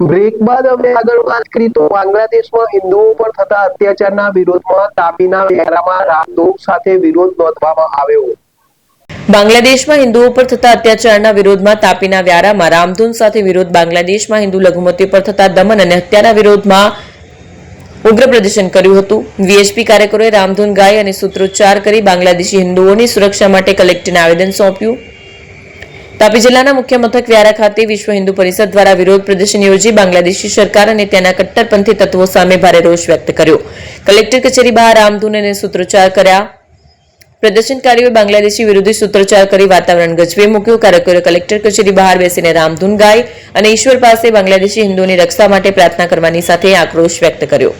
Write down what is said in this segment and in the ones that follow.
Break બાદ હવે આગળ વાત કરી તો બાંગ્લાદેશમાં હિન્દુઓ પર થતા અત્યાચારના વિરોધમાં તાપીના વેરામાં રામધૂન સાથે વિરોધ નોંધવામાં આવ્યો। બાંગ્લાદેશમાં હિન્દુઓ પર થતા અત્યાચારના વિરોધમાં તાપીના વ્યારામાં રામધૂન સાથે વિરોધ। બાંગ્લાદેશમાં હિન્દુ લઘુમતીઓ પર થતા દમન અને હત્યાના વિરોધમાં ઉગ્ર પ્રદર્શન કર્યું હતું। વીએચપી કાર્યકરોએ રામધૂન ગાય અને સૂત્રોચ્ચાર કરી બાંગ્લાદેશી હિન્દુઓની સુરક્ષા માટે કલેક્ટરને આવેદન સોંપ્યું। તાપી જિલ્લાના મુખ્ય મથક વ્યારા ખાતે વિશ્વ હિન્દુ પરિષદ દ્વારા વિરોધ પ્રદર્શન યોજી બાંગ્લાદેશી સરકાર અને તેના કટ્ટરપંથી તત્વો સામે ભારે રોષ વ્યક્ત કર્યો। કલેક્ટર કચેરી બહાર રામધૂન અને સૂત્રોચ્ચાર કર્યા। પ્રદર્શનકારીઓએ બાંગ્લાદેશી વિરોધી સૂત્રોચ્ચાર કરી વાતાવરણ ગજવે મૂક્યું। કાર્યકરોએ કલેક્ટર કચેરી બહાર બેસીને રામધૂન ગાય અને ઈશ્વર પાસે બાંગ્લાદેશી હિન્દુઓની રક્ષા માટે પ્રાર્થના કરવાની સાથે આક્રોશ વ્યક્ત કર્યો।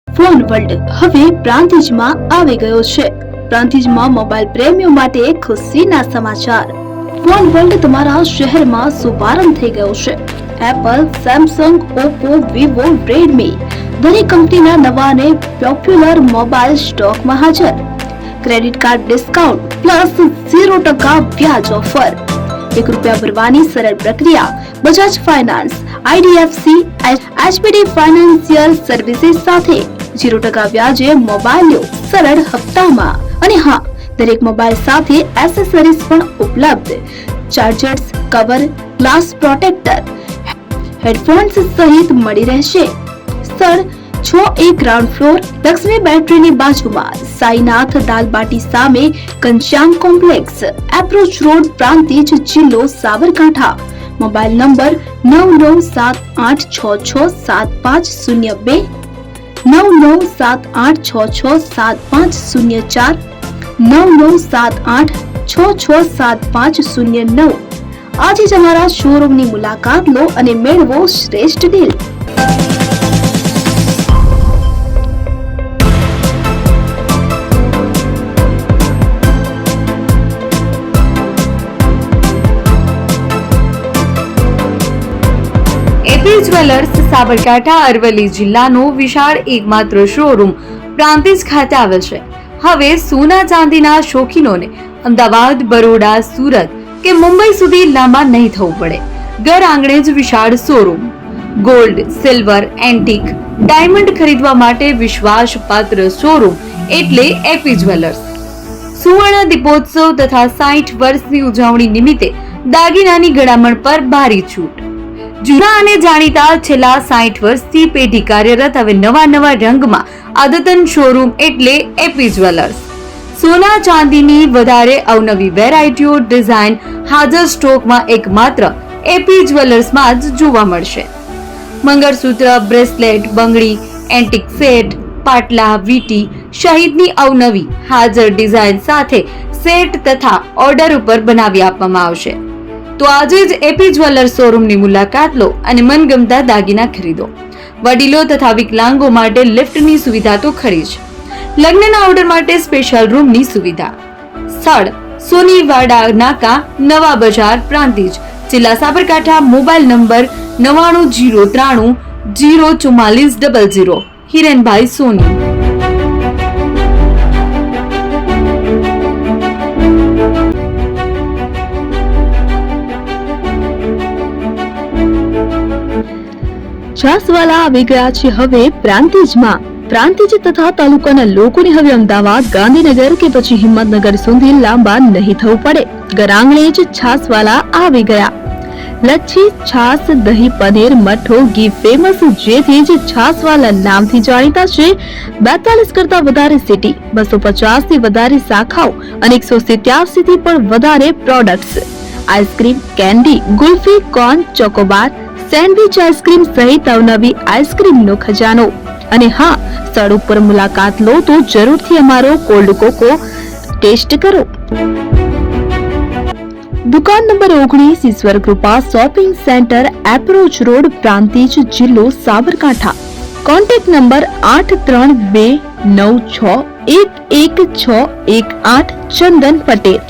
ફોન વર્લ્ડ હવે પ્રાંતિજમાં આવી ગયો છે। પ્રાંતિજમાં મોબાઈલ પ્રેમીઓ માટે ખુશીના સમાચાર। ફોન વર્લ્ડ તમારા શહેરમાં શુભારંભ થઈ ગયો છે। Apple, Samsung, Oppo, Vivo, Redmi દરેક કંપનીના નવા અને પોપ્યુલર મોબાઈલ સ્ટોકમાં હાજર। ક્રેડિટ કાર્ડ ડિસ્કાઉન્ટ પ્લસ 0% વ્યાજ ઓફર। ₹1 ભરવાની સરળ પ્રક્રિયા। Bajaj finance, IDFC, HPD financial services સાથે 0% વ્યાજે મોબાઈલ લો સરળ હપ્તામાં। અને હા, દરેક મોબાઈલ સાથે એસેસરીઝ પણ ઉપલબ્ધ। Chargers, cover, glass protractor, headphones સહિત મળી રહેશે। સ્થળ 6A ગ્રાઉન્ડ ફ્લોર, લક્ષ્મી બેટરીની બાજુમાં, સાઈનાથ દાલબાટી સામે, Ghanshyam complex, approach road, Prantij, જિલ્લો સાબરકાંઠા। Mobile number 9978667502, 9978667504, 9978667509। આજે જ અમારા શોરૂમની મુલાકાત લો અને મેળવો શ્રેષ્ઠ deal. AP jewellers Sabarkantha Aravalli જિલ્લાનો વિશાળ એકમાત્ર શોરૂમ પ્રાંતિજ ખાતે આવેલ છે। હવે સોના ચાંદીના શોખીનોને અમદાવાદ, બરોડા, સુરત કે મુંબઈ સુધી લાંબા નહીં થવું પડે। ઘર આંગણે જ વિશાળ showroom. Gold, silver, antique, diamond ખરીદવા માટે વિશ્વાસપાત્ર શોરૂમ એટલે એપી જ્વેલર્સ। સુવર્ણ દીપોત્સવ તથા 60 વર્ષની ઉજવણી નિમિત્તે દાગીનાની ગળામણ પર ભારી છૂટ। જૂના અને જાણીતા છેલ્લા 60 વર્ષથી પેઢી કાર્યરત હવે નવા રંગમાં અદ્યતન શોરૂમ એટલે એપી જ્વેલર્સ। સોના ચાંદીની વધારે અવનવી વેરાયટીઓ, ડિઝાઇન હાજર સ્ટોકમાં એકમાત્ર એપી જ્વેલર્સમાં જ જોવા મળશે। મંગળસૂત્ર, બ્રેસલેટ, બંગડી, એન્ટિક સેટ, પાટલા, વીટી સહિતની અવનવી હાજર ડિઝાઇન સાથે સેટ તથા ઓર્ડર ઉપર બનાવી આપવામાં આવશે। તો આજે જ એપી જ્વેલર્સ શોરૂમની મુલાકાત લો અને મનગમતા દાગીના ખરીદો। વડીલો તથા વિકલાંગો માટે લિફ્ટની સુવિધા તો ખરી જ, લગ્નના ઓર્ડર માટે સ્પેશિયલ રૂમની સુવિધા। સ્થળ સોનીવાડા નાકા, નવા બજાર, પ્રાંતિજ, જિલ્લા સાબરકાંઠા। Mobile number 9903 04400। હિરેનભાઈ સોની। છાસવાલા આવી ગયા છે હવે પ્રાંતિજમાં। પ્રાંતિજ તથા તાલુકાના લોકોને હવે અમદાવાદ, ગાંધીનગર કે પછી હિંમતનગર સુધી લાંબા નહીં થવું પડે। ઘર આંગણે જ છાસવાલા આવી ગયા। લચ્છી, છાસ, દહીં, પનીર, મઠો, ઘી ફેમસ, જેથી જ છાસવાલા નામથી જાણીતા છે। 42 કરતા વધારે સિટી, 250 થી વધારે શાખાઓ અને 187 થી પણ વધારે products. Ice cream, candy, kulfi, corn, Chocobar, sandwich ice cream સહિત અવનવી આઈસ્ક્રીમનો ખજાનો। અને હા, સ્થળ ઉપર મુલાકાત લો તો જરૂરથી અમારો કોલ્ડ કોકો ટેસ્ટ કરો। દુકાન number 19, Ishwar Krupa shopping centre, approach road, Prantij, જિલ્લો સાબરકાંઠા। Contact number 8329611618 Chandan Patel.